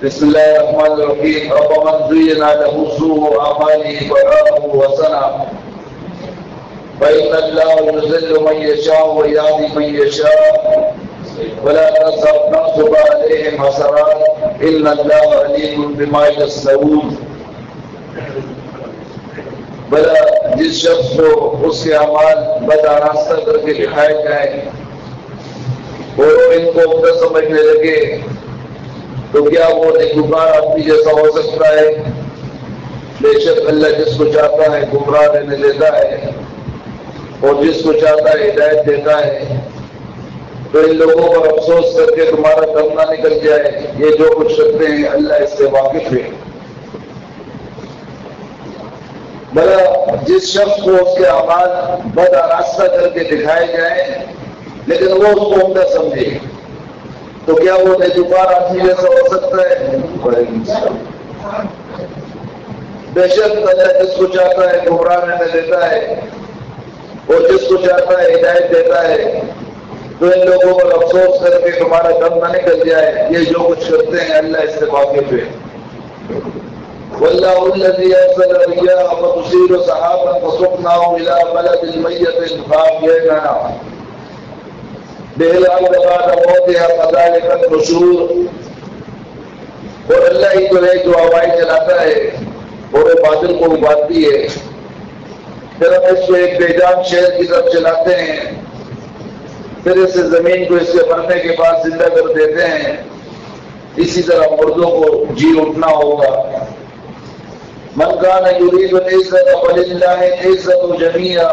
بسم الله الرحمن الرحيم. أفمن زين له سوء أعماله فرآه حسنا فإن الله يضل من يشاء ويهدي من يشاء ولا تحسب نفسك عليهم حسرات إن الله عليم بما يصنعون. بلا جس شخص کو اس کے اعمال بدآراستہ کر کے دکھائے جائیں اور ان کو عمدہ سمجھنے لگے تو کیا وہ نیکوکار آدمی جیسا ہو سکتا ہے؟ بے شک اللہ جس کو چاہتا ہے گمراہ رہنے دیتا ہے اور جس کو چاہتا ہے ہدایت دیتا ہے. تو ان لوگوں پر افسوس کر کے تمہارا دم نہ نکل جائے. یہ جو کچھ کرتے ہیں اللہ اس سے واقف ہے. بھلا جس شخص کو اس کے اعمال بدآراستہ کر کے دکھائے جائیں لیکن وہ اس کو عمدہ سمجھے تو کیا وہ نیکوکار آدمی جیسا ہو سکتا ہے؟ بے شک اللہ جس کو چاہتا ہے گمراہ رہنے دیتا ہے اور جس کو چاہتا ہے ہدایت دیتا ہے. تو ان لوگوں پر افسوس کر کے تمہارا دم نہ نکل جائے. یہ جو کچھ کرتے ہیں اللہ اس سے واقف ہے. واللہ الذی ارسل الرياح فتثير سحابا فسقناه الى بلد ميت فاحيينا به الارض بعد موتها كذلك النشور. اور اللہ ہی تو ہے جو ہوائیں چلاتا ہے اور بادل کو ابالتی ہے پھر ہم اس کو ایک بے جان شہر کی طرف چلاتے ہیں پھر اس زمین کو اس کے مرنے کے بعد زندہ کر دیتے ہیں. اسی طرح مردوں کو جی اٹھنا ہوگا. من كان يريد العزة فلله العزة جميعا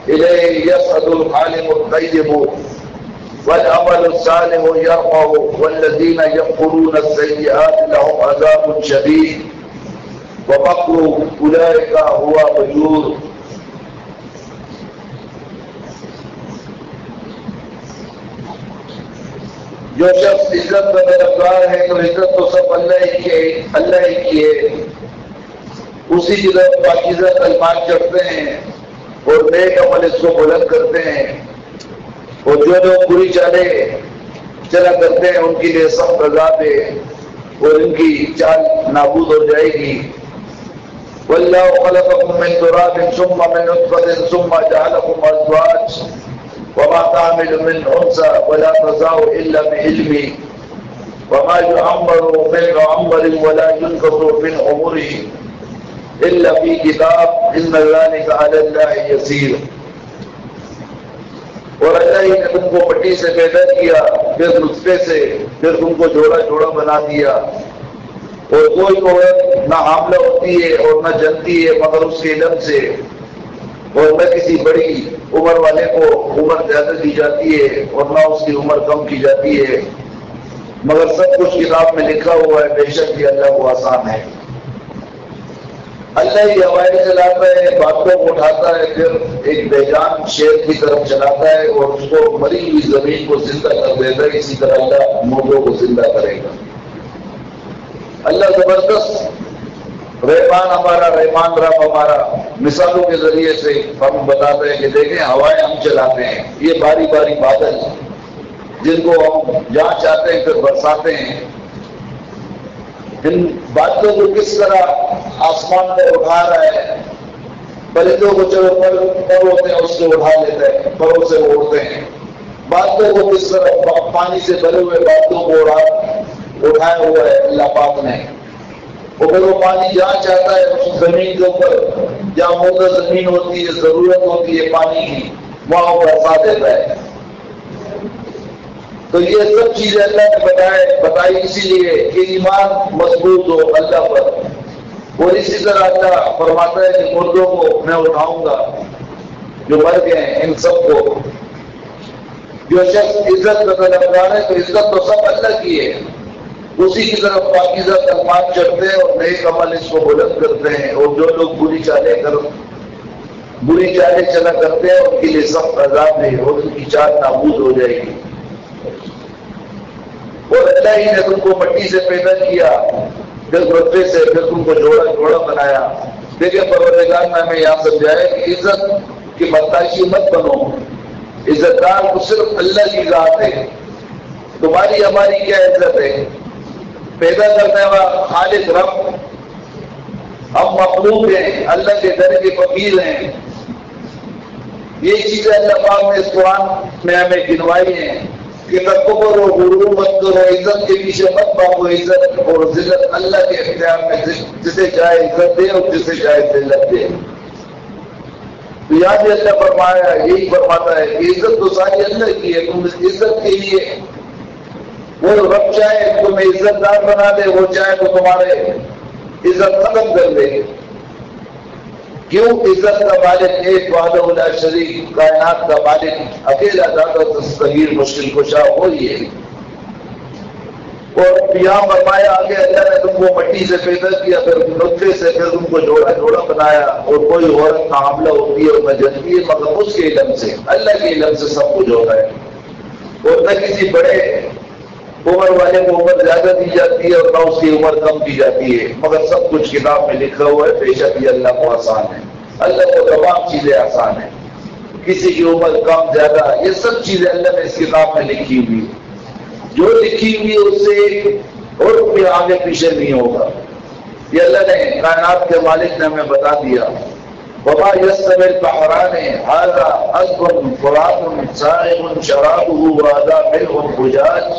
إليه يصعد العالم الطيب والعمل الصالح يرفعه والذين يمكرون السيئات لهم عذاب شديد ومكر أولئك هو غيور. جو شخص عزت کا طلبگار ہے تو عزت تو سب اللہ ہی کی ہے. اسی کی طرف پاکیزہ کلمات چڑھتے ہیں اور نیک عمل اس کو بلند کرتے ہیں. اور جو لوگ بری چالیں چلا کرتے ہیں ان کے لیے سخت عذاب ہے اور ان کی چال نابود ہو جائے گی. واللہ خلقکم من تراب ثم من نطفة ثم جعلکم ازواج وما تعمل من انثى ولا تضع الا بعلمه وما يعمر من معمر ولا ينقص من عمره الا فی کتاب ان ذلک علی اللہ یسیر. اور اللہ ہی نے تم کو مٹی سے پیدا کیا پھر نطفے سے پھر تم کو جوڑا جوڑا بنا دیا. اور کوئی عورت نہ حاملہ ہوتی ہے اور نہ جنتی ہے مگر اس کے علم سے اور نہ کسی بڑی عمر والے کو عمر زیادہ دی جاتی ہے اور نہ اس کی عمر کم کی جاتی ہے مگر سب کچھ کتاب میں لکھا ہوا ہے. بے شک یہ اللہ کو آسان ہے. اللہ ہی ہوائیں چلاتا ہے باتوں کو اٹھاتا ہے پھر ایک بے جان شیر کی طرف چلاتا ہے اور اس کو مری ہوئی زمین کو زندہ کر دیتا ہے. اسی طرح اللہ مردوں کو زندہ کرے گا. اللہ زبردست رحمان ہمارا رحمان رب ہمارا مثالوں کے ذریعے سے ہم بتاتے ہیں کہ دیکھیں ہوائیں ہم چلاتے ہیں. یہ باری باری بادل جن کو ہم جہاں چاہتے ہیں پھر برساتے ہیں. ان باتوں کو کس طرح آسمان میں اٹھا رہا ہے. پرندوں کو چلو پر ہوتے ہیں اس کو اٹھا لیتے ہیں پروں سے اڑتے ہیں. باتوں کو کس طرح پانی سے بھرے ہوئے باتوں کو اٹھایا ہوا ہے اللہ پاک نے. اور پھر وہ پانی جہاں چاہتا ہے اس زمین کے اوپر جہاں موزہ زمین ہوتی ہے ضرورت ہوتی ہے پانی کی وہاں وہ برسا دیتا ہے. تو یہ سب چیزیں اللہ نے بتائی اسی لیے کہ ایمان مضبوط ہو اللہ پر. اور اسی طرح اللہ فرماتا ہے کہ مردوں کو میں اٹھاؤں گا جو مر گئے ہیں ان سب کو. جو شخص عزت کا طلبگار ہے تو عزت تو سب اللہ کی ہے. اسی کی طرف پاکیزہ کلمات چڑھتے ہیں اور نیک عمل اس کو بلند کرتے ہیں. اور جو لوگ بری چالیں چلا کرتے ہیں ان کے لیے سخت عذاب ہے اور ان کی چال نابود ہو جائے گی. اور اللہ ہی نے تم کو مٹی سے پیدا کیا پھر نطفے سے پھر تم کو جوڑا جوڑا بنایا. دیکھیں پروردگار نے ہمیں یہاں سمجھایا کہ عزت کی محتاجی مت بنو. عزت دار تو صرف اللہ کی ذات ہے. تمہاری ہماری کیا عزت ہے؟ پیدا کرنے والا خالق رب، ہم مخلوق ہیں، اللہ کے در کے فقیر ہیں. یہ چیزیں اللہ پاک نے اس قرآن میں ہمیں گنوائی ہیں کہ تکبر و غرور مت کرو، عزت کے پیچھے مت بھاگو. عزت اور ذلت اللہ کے اختیار میں، جسے چاہے عزت دے اور جسے چاہے ذلت دے. تو یہاں بھی اللہ فرمایا، یہی فرماتا ہے کہ عزت تو ساری اللہ کی ہے. تم عزت کے لیے، وہ رب چاہے تمہیں عزت دار بنا دے، وہ چاہے تو تمہارے عزت ختم کر دے. کیوں؟ عزت کا مالک ایک وحدہ لا شریک، کائنات کا مالک اکیلا ذات صغیر مشکل کشا وہی ہے. اور یہاں فرمایا آگے اللہ نے تم کو مٹی سے پیدا کیا، پھر نطفے سے، پھر تم کو جوڑا جوڑا بنایا. اور کوئی عورت کا حاملہ ہوتی ہے اور نہ جنتی ہے مگر اس کے علم سے، اللہ کے علم سے سب کچھ ہوتا ہے. اور نہ کسی بڑے عمر والے کو عمر زیادہ دی جاتی ہے اور نہ اس کی عمر کم دی جاتی ہے، مگر سب کچھ کتاب میں لکھا ہوا ہے. بے شک یہ اللہ کو آسان ہے، اللہ کو تمام چیزیں آسان ہیں. کسی کی عمر کم زیادہ، یہ سب چیزیں اللہ نے اس کتاب میں لکھی ہوئی. جو لکھی ہوئی ہے اس سے اور کوئی آگے پیچھے نہیں ہوگا. یہ اللہ نے کائنات کے مالک نے ہمیں بتا دیا. وما يستوي البحران هذا عذب فرات سائغ شرابه وهذا ملح أجاج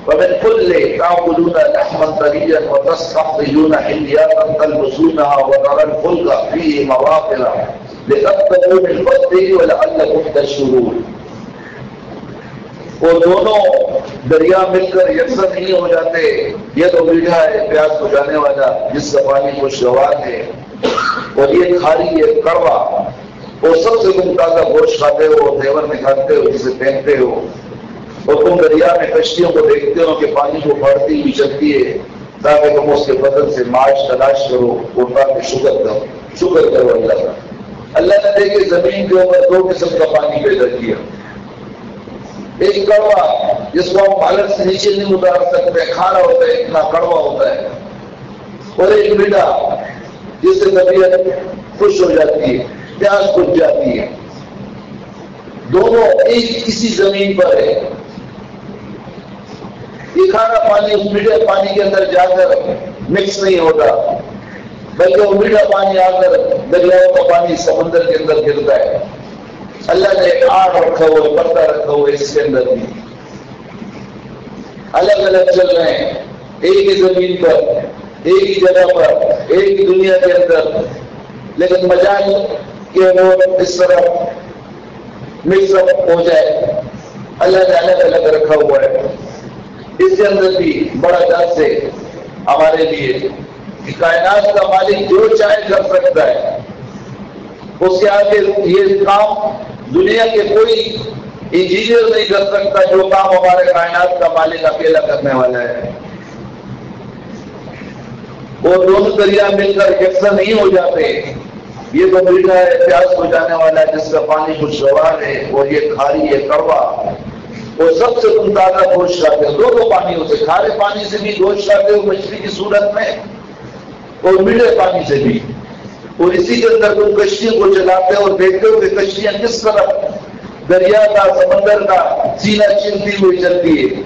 ومن كل تأكلون لحما طريا وتستخرجون حلية تلبسونها وترى الفلك فيه مواخر لتبتغوا من فضله ولعلكم تشكرون. وہ دونوں دریا مل کر یکساں نہیں ہو جاتے. یہ تو میٹھا ہے پیاس بجھانے والا جس کا پانی خوشگوار ہے، اور یہ کھاری ہے کڑوا. اور سب سے تم تازہ گوشت کھاتے ہو، زیور میں کھاتے ہو، جسے پہنتے ہو. اور تم دریا میں کشتیوں کو دیکھتے ہو کہ پانی کو پھاڑتی ہوئی چلتی ہے تاکہ تم اس کے بدن سے معاش تلاش کرو اور تاکہ شکر کرو اللہ کا. اللہ نے دیکھے زمین کے اوپر دو قسم کا پانی پیدا کیا. ایک کڑوا جس کو ہم پالک سے نیچے نہیں اتار سکتے، کھانا ہوتا ہے اتنا کڑوا ہوتا ہے. اور ایک میٹھا جس سے طبیعت خوش ہو جاتی ہے، پیاس بجھ جاتی ہے. دونوں ایک اسی زمین پر ہے. یہ کھانا پانی اس میٹھے پانی کے اندر جا کر مکس نہیں ہوتا، بلکہ وہ میٹھا پانی آ کر دریاؤں کا پانی سمندر کے اندر گرتا ہے. اللہ نے آگ رکھا ہوا ہے، پردہ رکھا ہوا ہے اس کے اندر بھی. الگ الگ چل رہے ہیں ایک ہی زمین پر، ایک ہی جگہ پر، ایک ہی دنیا کے اندر، لیکن مجال کہ وہ اس طرح مکس اپ ہو جائے. اللہ نے الگ الگ رکھا ہوا ہے. اس کے اندر بھی بڑا درس ہے ہمارے لیے کہ کائنات کا مالک جو چاہے کر سکتا ہے. اس کے آگے یہ کام دنیا کے کوئی انجینئر نہیں کر سکتا جو کام ہمارے کائنات کا مالک اکیلا کرنے والا ہے. وہ دونوں دریا مل کر یکساں نہیں ہو جاتے. یہ تو میٹھا ہے پیاس بجھانے والا ہے جس کا پانی خوشگوار ہے، اور یہ کھاری ہے کڑوا. وہ سب سے تم تازہ گوشت کھاتے ہو، دونوں پانیوں سے، کھارے پانی سے بھی گوشت کھاتے ہو مچھلی کی صورت میں، اور میٹھے پانی سے بھی. اور اسی کے اندر تم کشتیوں کو چلاتے ہو اور دیکھتے ہو کہ کشتیاں کس طرح دریا کا سمندر کا سینہ چلتی ہوئی چلتی ہے.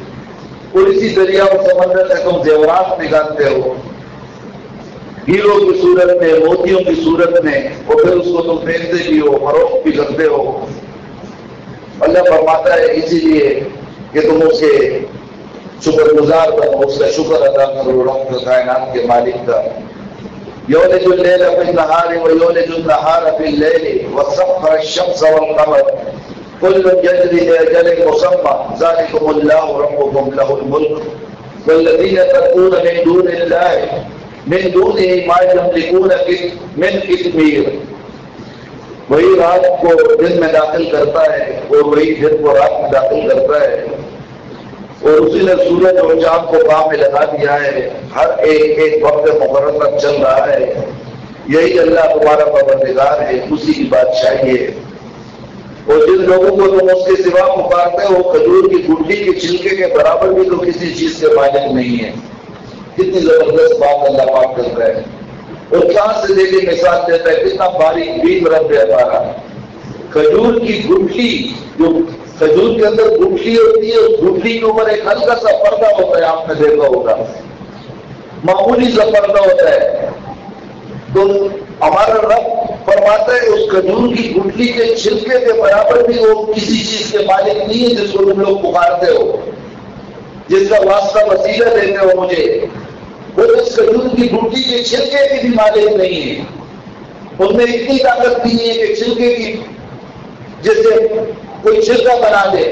اور اسی دریا اور سمندر سے تم زیورات نکالتے ہو ہیروں کی صورت میں، موتیوں کی صورت میں، اور پھر اس کو تم پہنتے بھی ہو، فروخت بھی کرتے ہو. اللہ فرماتا ہے اسی لیے کہ تم اس کے شکر گزار بنو، اس کا شکر ادا کرو رب کائنات کے مالک کا. یولج اللیل فی النہار ویولج النہار فی اللیل وسخر الشمس والقمر کل یجری لاجل مسمى ذلکم اللہ ربکم لہ الملک والذین تدعون من دون اللہ من دونہ ما یملکون من قطمیر. وہی رات کو دن میں داخل کرتا ہے اور وہی دن کو رات میں داخل کرتا ہے، اور اسی نے سورج اور چاند کو کام میں لگا دیا ہے. ہر ایک وقت مقرر تک چل رہا ہے. یہی اللہ تمہارا پروردگار ہے، اسی کی بادشاہی ہے. اور جن لوگوں کو تم اس کے سوا پکارتے ہو کھجور کی گٹلی کے چھلکے کے برابر بھی تو کسی چیز کے مالک نہیں ہے. کتنی زبردست بات اللہ پاک کرتا ہے. اور چاند سے دیکھے مثال دیتا ہے کتنا باریک بین رب ہے ہمارا. کھجور کی گٹلی، جو کھجور کے اندر گٹلی ہوتی ہے، اس گٹلی کے اوپر ایک ہلکا سا پردہ ہوتا ہے، آپ نے دیکھا ہوگا. معمولی سا پردہ ہوتا ہے. تو ہمارا رب فرماتا ہے اس کھجور کی گٹلی کے چھلکے کے برابر بھی وہ کسی چیز کے مالک نہیں ہے جس کو تم لوگ پکارتے ہو, جس کا واسطہ وسیلہ دیتے ہو مجھے. وہ اس کھجور کی گٹلی کے چھلکے کے بھی مالک نہیں ہے. ان میں اتنی طاقت نہیں ہے کہ چھلکے کی جیسے کوئی چھلکا بنا دے,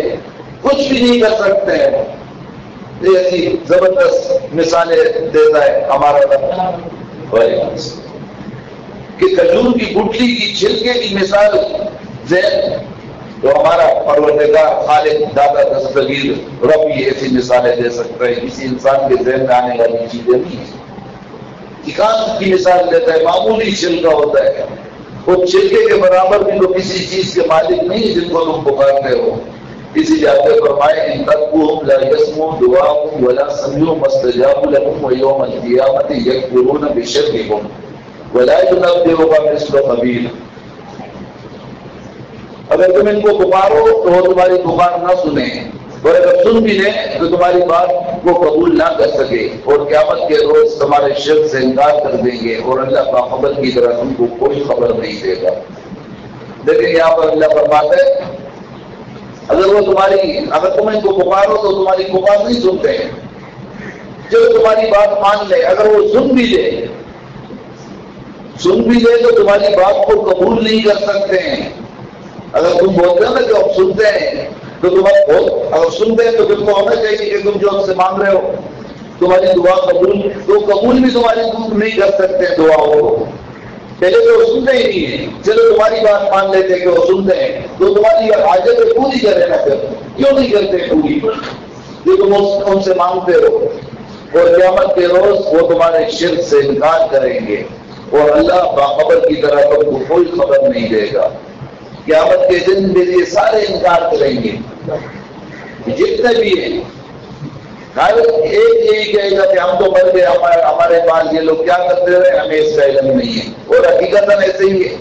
کچھ بھی نہیں کر سکتے ہیں. ایسی زبردست مثالیں دیتا ہے ہمارا رب کہ کھجور کی گٹلی کی چھلکے کی مثال ذہن تو ہمارا پروردگار خالق دادا دستگیر رب ہی ایسی مثالیں دے سکتا ہے. کسی انسان کے ذہن میں آنے والی چیزیں نہیں ہیں. چکان کی مثال دیتا ہے, معمولی چھلکا ہوتا ہے, وہ چھلکے کے برابر بھی تو کسی چیز کے مالک نہیں جن کو تم پکارتے ہو. اسی جاتے فرمائے ان تقوهم لا يسمعوا دعاءكم ولا سمعوا ما استجابوا لكم ويوم القيامة يكفرون بشرككم ولا ينبئك مثل خبير. اگر تم ان کو پکارو تو وہ تمہاری پکار نہ سنیں, اور اگر سن بھی لیں تو تمہاری بات کو قبول نہ کر سکے, اور قیامت کے روز تمہارے شرک سے انکار کر دیں گے, اور اللہ کا خبر کی طرح تم کو کوئی خبر نہیں دے گا. لیکن یہاں پر اللہ فرماتا ہے اگر تم ان کو پکارو تو تمہاری پکار نہیں سنتے ہیں. چلو تمہاری بات مان لے, اگر وہ سن بھی لے تو تمہاری بات کو قبول نہیں کر سکتے ہیں. اگر تم بولتے ہو نا کہ اب سنتے ہیں تو اگر سنتے ہیں تو تم کو ہونا چاہیے کہ تم جو ہم سے مانگ رہے ہو تمہاری دعا قبول بھی تمہاری نہیں کر سکتے دعاؤں کو. پہلے تو وہ سنتے ہی نہیں ہیں. چلو تمہاری بات مان لیتے کہ وہ سنتے ہیں تو تمہاری حاجتیں پوری کرے نا, پھر کیوں نہیں کرتے پوری جو تم ان سے مانگتے ہو. اور قیامت کے روز وہ تمہارے شرک سے انکار کریں گے, اور اللہ باخبر کی طرح تم کو کوئی خبر نہیں دے گا. قیامت کے دن میں یہ سارے انکار کریں گے جتنے بھی ہیں. ہر ایک یہی کہے گا کہ ہم تو مر گئے, ہمارے پاس یہ لوگ کیا کرتے رہے, ہمیں اس کا علم نہیں ہے. اور حقیقت ایسے ہی ہے.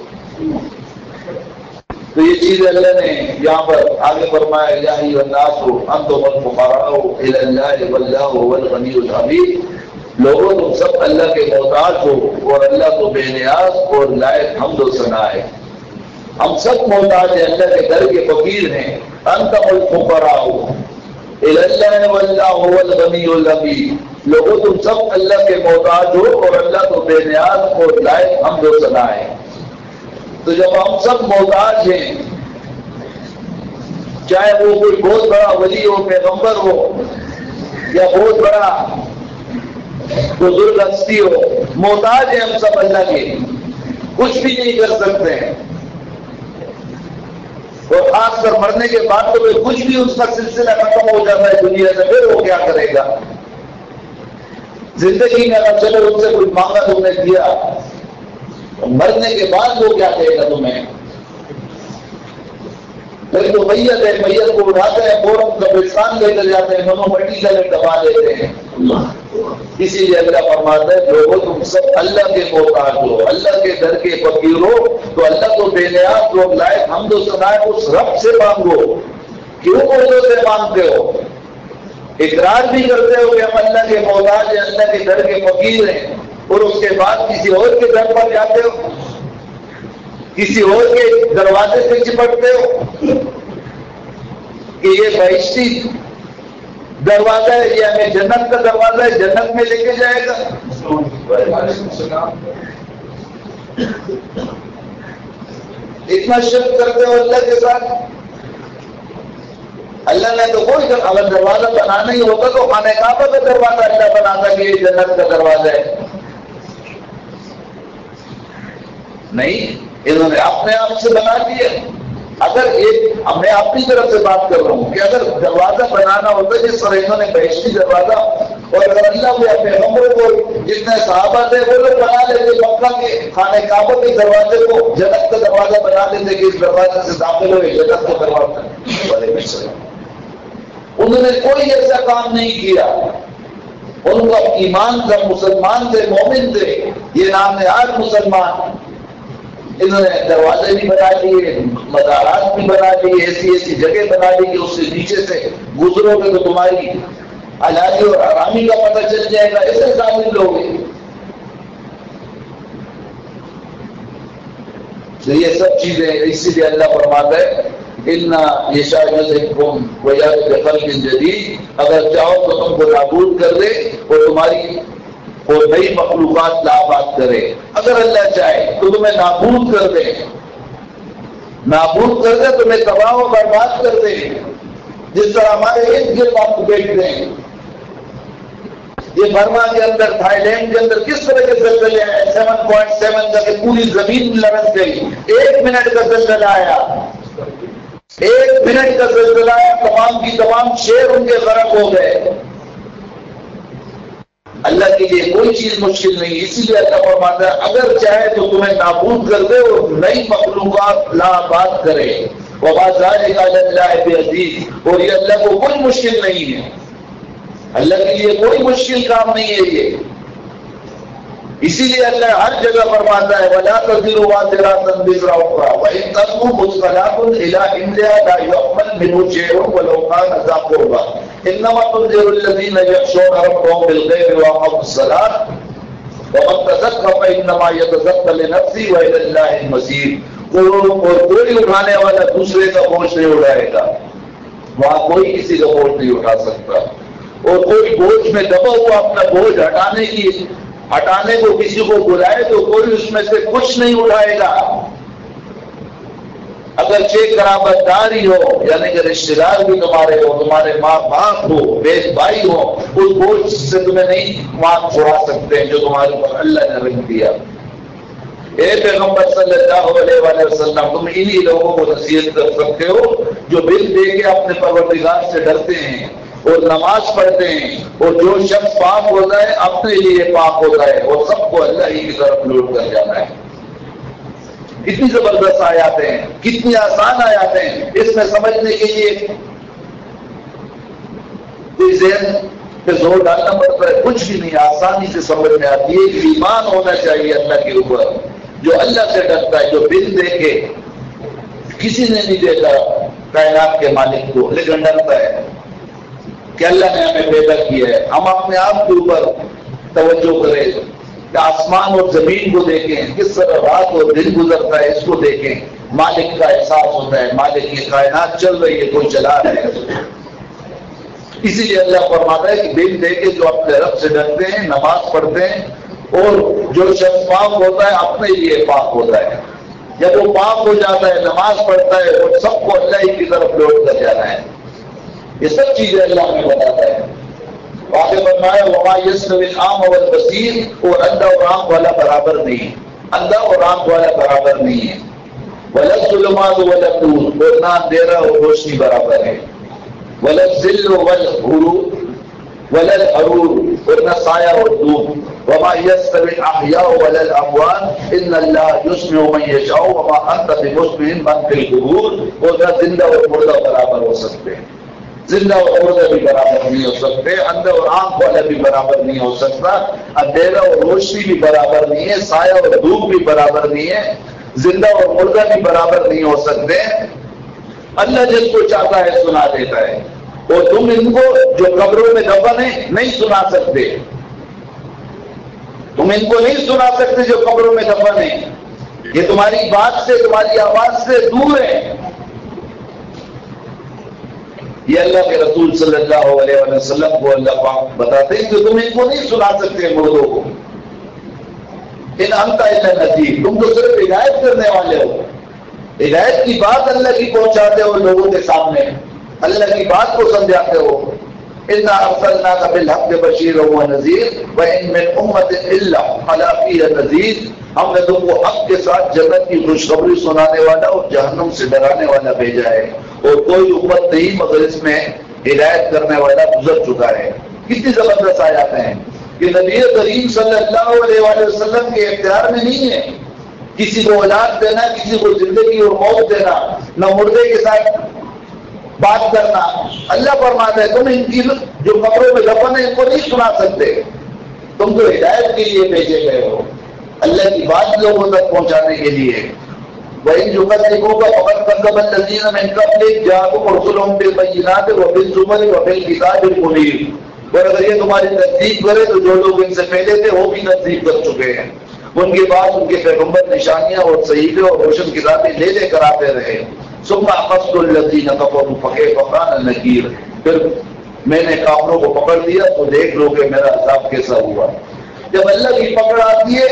تو یہ چیز اللہ نے یہاں پر آگے فرمایا یا ایھا الناس انتم الفقراء الی اللہ واللہ هو الغنی الحمید. لوگوں تم سب اللہ کے محتاج ہو اور اللہ تو بے نیاز اور لائق حمد و ثنا ہے. ہم سب محتاج ہیں, اللہ کے در کے فقیر ہیں. انتم الفقراء الی اللہ واللہ هو الغنی الحمید. لوگوں تم سب اللہ کے محتاج ہو اور اللہ تو بے نیاز اور لائق حمد و ثنا ہے. تو جب ہم سب محتاج ہیں, چاہے وہ کوئی بہت بڑا ولی ہو, پیغمبر ہو, یا بہت بڑا بزرگ ہستی ہو, محتاج ہیں ہم سب اللہ کے, کچھ بھی نہیں کر سکتے ہیں. اور خاص کر مرنے کے بعد تو کچھ بھی اس کا سلسلہ ختم ہو جاتا ہے دنیا سے, پھر وہ کیا کرے گا. زندگی میں اگر چلو ان سے کچھ مانگا تم نے دیا, مرنے کے بعد وہ کیا کہے گا تمہیں. پھر تو میت ہے, میت کو اٹھاتے ہیں, فوراً قبرستان لے کر جاتے ہیں, دونوں مٹی کا دبا دیتے ہیں. اسی لیے اللہ فرماتا ہے لوگوں تم سب اللہ کے محتاج ہو, اللہ کے در کے فقیر ہو, تو اللہ کو بے نیاز لوگ لائق حمد و ثنا اس رب سے مانگو. کیوں اردو سے مانگتے ہو؟ اقرار بھی کرتے ہو کہ ہم اللہ کے محتاج ہیں, اللہ کے در کے فقیر ہیں, اور اس کے بعد کسی اور کے در پر جاتے ہو, کسی اور کے دروازے سے چپٹتے ہو کہ یہ بہشتی دروازہ ہے, یہ ہمیں جنت کا دروازہ ہے, جنت میں لے کے جائے گا. اتنا شرک کرتے ہو اللہ کے ساتھ. اللہ نے تو کوئی اگر دروازہ بنانا ہی ہوتا تو خانہ کعبہ کا دروازہ اللہ بناتا کہ یہ جنت کا دروازہ ہے. نہیں, انہوں نے اپنے آپ سے بنا دیا. اگر میں اپنی طرف سے بات کر رہا ہوں کہ اگر دروازہ بنانا ہوتا جس طرح انہوں نے بہشتی دروازہ, اور اگر اللہ کے پیغمبروں کو جتنے صحابہ تھے وہ لوگ بنا لیتے مکہ کے خانہ کعبہ کے دروازے کو جنت کا دروازہ بنا دیتے کہ اس دروازے سے داخل ہوئے جنت کا دروازہ. انہوں نے کوئی ایسا کام نہیں کیا. ان کا ایمان تھا, مسلمان تھے, مومن تھے, یہ نام نہاد مسلمان. انہوں نے دروازے بھی بنا لیے, مزارات بھی بنا لیے, ایسی ایسی جگہ بنا لی کہ اس سے نیچے سے گزرو گے تو تمہاری حلالی اور حرامی کا پتہ چل جائے گا، ایسے ظالم لوگ ہیں۔ تو یہ سب چیزیں اسی لیے اللہ فرماتا ہے اِنَّا یَشَاءُ یُذْهِبْکُمْ وَیَأْتِ بِخَلْقٍ جَدِیدٍ، اگر چاہو تو تم کو نابود کر دے اور تمہاری اور نئی مخلوقات آباد کرے۔ اگر اللہ چاہے تو تمہیں نابود کر دے، نابود کر دے، تمہیں تباہ و برباد کر دے، جس طرح ہمارے ارد گرد آپ دیکھتے ہیں۔ یہ برما کے اندر، تھائی لینڈ کے اندر کس طرح کے زلزلے آئے، 7.7 کا کہ پوری زمین لرز گئی۔ 1 منٹ کا زلزلہ آیا، 1 منٹ کا زلزلہ آیا، تمام کی تمام شہر ان کے غرق ہو گئے۔ اللہ کے لیے کوئی چیز مشکل نہیں، اسی لیے اللہ فرماتا ہے اگر چاہے تو تمہیں نابود کر دے اور نئی مخلوقات آباد کرے۔ وَمَا ذَلِكَ عَلَى اللَّهِ بِعَزِيزٍ، اور یہ اللہ کو کوئی مشکل نہیں ہے، اللہ کے لیے کوئی مشکل کام نہیں ہے یہ۔ اسی لیے اللہ ہر جگہ فرماتا ہے وَلَا تَزِرُ وَازِرَةٌ وِزْرَ أُخْرَىٰ وَإِن تَدْعُ مُثْقَلَةٌ إِلَىٰ حِمْلِهَا لَا يُحْمَلُ مِنْهُ شَيْءٌ وَلَوْ كَانَ ذَا قُرْبَىٰ إِنَّمَا تُنذِرُ الَّذِينَ يَخْشَوْنَ رَبَّهُم بِالْغَيْبِ وَأَقَامُوا الصَّلَاةَ وَمَن تَزَكَّىٰ فَإِنَّمَا يَتَزَكَّىٰ لِنَفْسِهِ وَإِلَى اللَّهِ الْمَصِيرُ۔ اور کوئی اٹھانے والا دوسرے کا بوجھ نہیں اٹھائے گا، وہاں کوئی کسی کا بوجھ نہیں اٹھا سکتا، اور کوئی بوجھ میں دبا ہوا اپنا بوجھ ہٹانے کو کسی کو بلائے تو کوئی اس میں سے کچھ نہیں اٹھائے گا۔ اگر قرابت داری ہو، یعنی کہ رشتے دار بھی تمہارے ہو، تمہارے ماں باپ ہو، بیٹے بھائی ہو، اس بوجھ سے تمہیں نہیں ماں چھڑا سکتے جو تمہارے اوپر اللہ نے رکھ دیا۔ اے پیغمبر صلی اللہ علیہ وآلہ وسلم، تم انہی لوگوں کو نصیحت کر سکتے ہو جو بل دے کے اپنے پروردگار سے ڈرتے ہیں اور نماز پڑھتے ہیں، اور جو شخص پاک ہوتا ہے اپنے لیے پاک ہوتا ہے اور سب کو اللہ ہی کی طرف لوٹ کر جانا ہے۔ کتنی زبردست آیات ہیں، کتنی آسان آیات ہیں، اس میں سمجھنے کے لیے کوئی ذہن پہ زور ڈالنا پڑتا ہے، کچھ بھی نہیں، آسانی سے سمجھ میں آتی ہے۔ ایک ایمان ہونا چاہیے اللہ کے اوپر، جو اللہ سے ڈرتا ہے، جو بن دے کے کسی نے نہیں دیتا کائنات کے مالک کو، لیکن ڈرتا ہے کہ اللہ نے ہمیں پیدا کیا ہے۔ ہم اپنے آپ کے اوپر توجہ کریں کہ آسمان اور زمین کو دیکھیں، کس طرح رات اور دن گزرتا ہے، اس کو دیکھیں، مالک کا احساس ہوتا ہے، مالک کی کائنات چل رہی ہے، کوئی چلا رہا ہے۔ اسی لیے اللہ فرماتا ہے کہ بن دے کے جو اپنے رب سے ڈرتے ہیں، نماز پڑھتے ہیں، اور جو شخص پاک ہوتا ہے اپنے لیے پاک ہوتا ہے۔ جب وہ پاک ہو جاتا ہے، نماز پڑھتا ہے، اور سب کو اللہ ہی کی طرف لوٹ کر جانا ہے۔ یہ سب چیزیں اللہ ہمیں بتاتا ہے۔ آگے فرمایا وما یستوی الاعمی والبصیر، اور اندھا اور آنکھ والا برابر نہیں، اندھا اور آنکھ والا برابر نہیں ہے۔ ولا الظلمات ولا النور، اور نہ اندھیرا اور روشنی برابر ہے۔ ولا الظل والغروب ولا الحرور، اور نہ سایہ اور دھوپ۔ وما یستوی الاحیاء ولا الاموات ان اللہ یسمع من یشاء وما انت بمسمع من فی القبور، اور نہ زندہ اور مردہ برابر ہو سکتے ہیں، زندہ اور مردہ بھی برابر نہیں ہو سکتے، اندھا اور آنکھ والا بھی برابر نہیں ہو سکتا، اندھیرا اور روشنی بھی برابر نہیں ہے، سایہ اور دھوپ بھی برابر نہیں ہے، زندہ اور مردہ بھی برابر نہیں ہو سکتے۔ اللہ جس کو چاہتا ہے سنا دیتا ہے، اور تم ان کو جو قبروں میں دفن ہیں نہیں سنا سکتے، تم ان کو نہیں سنا سکتے جو قبروں میں دفن ہیں، یہ تمہاری بات سے، تمہاری آواز سے دور ہے۔ یہ اللہ کے رسول صلی اللہ علیہ وسلم کو اللہ پاک بتاتے ہیں کہ تم ان کو نہیں سنا سکتے مردوں کو۔ ان انت الا نذیر، تم تو صرف ہدایت کرنے والے ہو، ہدایت کی بات اللہ کی پہنچاتے ہو لوگوں کے سامنے، اللہ کی بات کو سمجھاتے ہو۔ انا ارسلناک بالحق بشیرا ونذیر وان من امۃ الا خلا فیہا نذیر، ہم نے تم کو حق کے ساتھ جنت کی خوشخبری سنانے والا اور جہنم سے ڈرانے والا بھیجا ہے، اور کوئی امت نہیں مگر اس میں ہدایت کرنے والا گزر چکا ہے۔ کتنی زبردست آیات ہیں کہ نبی کریم صلی اللہ علیہ وآلہ وسلم کے اختیار میں نہیں ہے کسی کو اولاد دینا، کسی کو زندگی اور موت دینا، نہ مردے کے ساتھ بات کرنا۔ اللہ فرماتا ہے تم ان کی جو قبروں میں دفن ہے ان کو نہیں سنا سکتے، تم تو ہدایت کے لیے بھیجے گئے ہو، اللہ کی بات لوگوں تک پہنچانے کے لیے۔ وَإِن يُكَذِّبُوكَ فَقَدْ كَذَّبَ الَّذِينَ مِن قَبْلِكَ جَاءُوكُمْ رُسُلُهُم بِالْبَيِّنَاتِ وَبِالزُّبُرِ وَبِالْكِتَابِ الْمُنِيرِ، اور اگر یہ تمہاری تصدیق کرے تو جو لوگ ان سے پہلے تھے وہ بھی تصدیق کر چکے ہیں، ان کے بعد ان کے پیغمبر نشانیاں اور صحیفے اور روشن کتابیں لے لے کر آتے رہے۔ ثم اخذت الذین کفروا فکیف کان نکیر، پھر میں نے کافروں کو پکڑ لیا تو دیکھ لو کہ میرا عذاب کیسا ہوا۔ جب اللہ کی پکڑ آتی ہے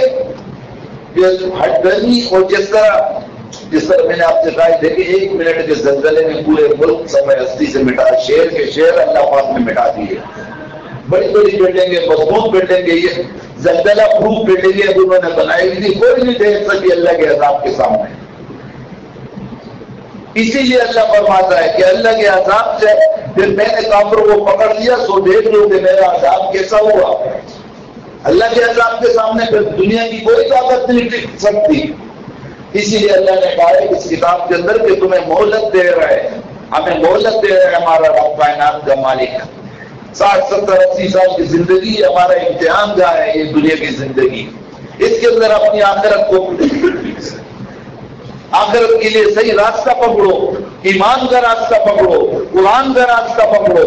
ہٹ گرمی، اور جس طرح میں نے آپ سے کہا دیکھیں 1 منٹ کے زلزلے میں پورے ملک سمے ہستی سے مٹا، شہر کے شہر اللہ پاک نے مٹا دیے، بڑی بڑی بلڈنگیں، مضبوط بلڈنگیں، یہ زلزلہ پروف بلڈنگیں انہوں نے بنائی تھی، کوئی نہیں دیکھ سکی اللہ کے عذاب کے سامنے۔ اسی لیے اللہ فرماتا ہے کہ اللہ کے عذاب سے پھر میں نے کافروں کو پکڑ لیا سو دیکھ لو کہ میرا عذاب کیسا ہوا۔ اللہ کے عذاب کے سامنے پھر دنیا کی کوئی طاقت نہیں ٹک سکتی۔ اسی لیے اللہ نے کہا ہے اس کتاب کے اندر کہ تمہیں مہلت دے رہا ہے، ہمیں مہلت دے رہا ہے ہمارا رب کائنات کا مالک۔ 60 70 80 سال کی زندگی ہمارا امتحان کا ہے، یہ دنیا کی زندگی، اس کے اندر اپنی آخرت کے لیے صحیح راستہ پکڑو، ایمان کا راستہ پکڑو، قرآن کا راستہ پکڑو۔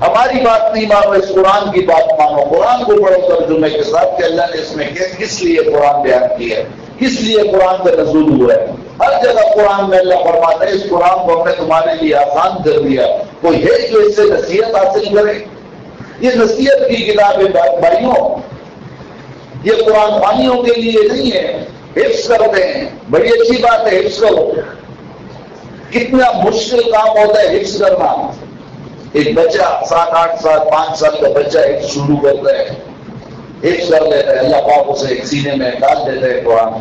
ہماری بات نہیں مانو، اس قرآن کی بات مانو، قرآن کو پڑھو ترجمے کے ساتھ کہ اللہ نے اس میں کس لیے قرآن بیان کیا ہے، کس لیے قرآن کا نزول ہوا ہے۔ ہر جگہ قرآن میں اللہ فرماتا ہے اس قرآن کو ہم نے تمہارے لیے آسان کر دیا، کوئی ہے جو اس سے نصیحت حاصل کرے؟ یہ نصیحت کی کتاب ہے بھائیوں، یہ قرآن خوانیوں کے لیے نہیں ہے۔ حفظ کرتے ہیں، بڑی اچھی بات ہے، حفظ کرو۔ کتنا مشکل کام ہوتا ہے حفظ کرنا۔ ایک بچہ 7 8 سال 5 سال کا بچہ حفظ شروع کرتا ہے، حفظ کر لیتا ہے، اللہ پاک اسے ایک سینے میں ڈال دیتا ہے قرآن۔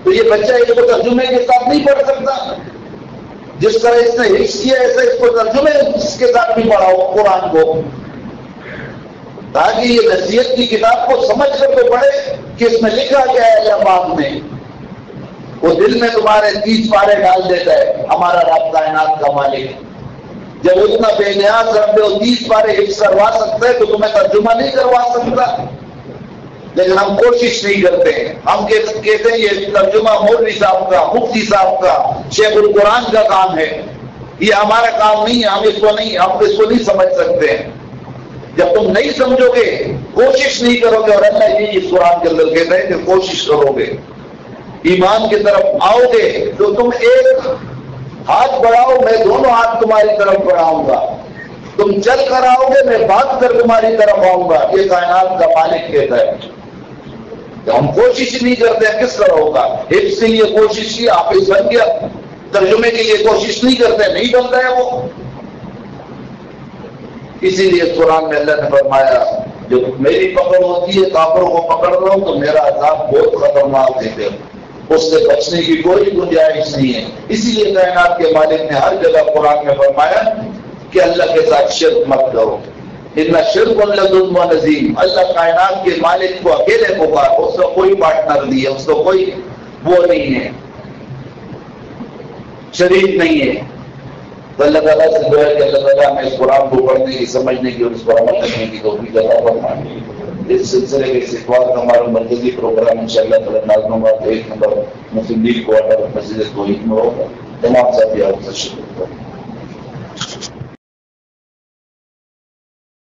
تو یہ بچہ اس کو ترجمے کے ساتھ نہیں پڑھ سکتا، جس طرح اس نے حفظ کیا ایسے اس کو ترجمے کے ساتھ بھی پڑھاؤ قرآن کو، تاکہ یہ نصیحت کی کتاب کو سمجھ کر تو پڑھے کہ اس میں لکھا کیا ہے اللہ پاک نے۔ وہ دل میں تمہارے 30 پارے ڈال دیتا ہے ہمارا رب کائنات کا مالک۔ جب اتنا بے نیاز رب وہ 30 پارے حفظ کروا سکتا ہے تو تمہیں ترجمہ نہیں کروا سکتا، لیکن ہم کوشش نہیں کرتے۔ ہم کہتے ہیں یہ ترجمہ مولوی صاحب کا، مفتی صاحب کا، شیخ القرآن کا کام ہے، یہ ہمارا کام نہیں ہے، ہم اس کو نہیں سمجھ سکتے۔ جب تم نہیں سمجھو گے، کوشش نہیں کرو گے، اور اللہ یہ اس قرآن کے اندر کہتا ہے کہ کوشش کرو گے، ایمان کی طرف آؤ گے تو تم ایک ہاتھ بڑھاؤ، میں دونوں ہاتھ تمہاری طرف بڑھاؤں گا، تم چل کر آؤ گے، میں بھاگ کر تمہاری طرف آؤں گا، یہ کائنات کا مالک کہتا ہے۔ تو ہم کوشش نہیں کرتے، کس طرح ہوگا؟ حفظ کے لیے کوشش کی، حافظ بن گیا، ترجمے کے لیے کوشش نہیں کرتے، نہیں بنتا ہے وہ۔ اسی لیے قرآن میں اللہ نے فرمایا جب میری پکڑ ہوتی ہے کافروں کو پکڑ رہا ہوں تو میرا عذاب بہت خطرناک ہے، اس سے بچنے کی کوئی گنجائش نہیں ہے۔ اسی لیے کائنات کے مالک نے ہر جگہ قرآن میں فرمایا کہ اللہ کے ساتھ شرک مت کرو، اتنا شرک لظلم و عظیم۔ اللہ کائنات کے مالک کو اکیلے پکار، اس کا کوئی پارٹنر نہیں ہے، اس کا کوئی وہ نہیں ہے، شریک نہیں ہے۔ تو اللہ تعالیٰ سے دعا ہے کہ اللہ تعالیٰ ہمیں اس قرآن کو پڑھنے کی، سمجھنے کی اور اس پر عمل کرنے کی توفیق عطا فرمائے۔ اس سلسلے کے استقبال کا ہمارا مرکزی پروگرام انشاءاللہ تعالیٰ نازم آباد 1 نمبر مسلم لیگ کوارٹر مسجد توحید میں ہوگا۔ تمام ساتھی آپ سے شکریہ۔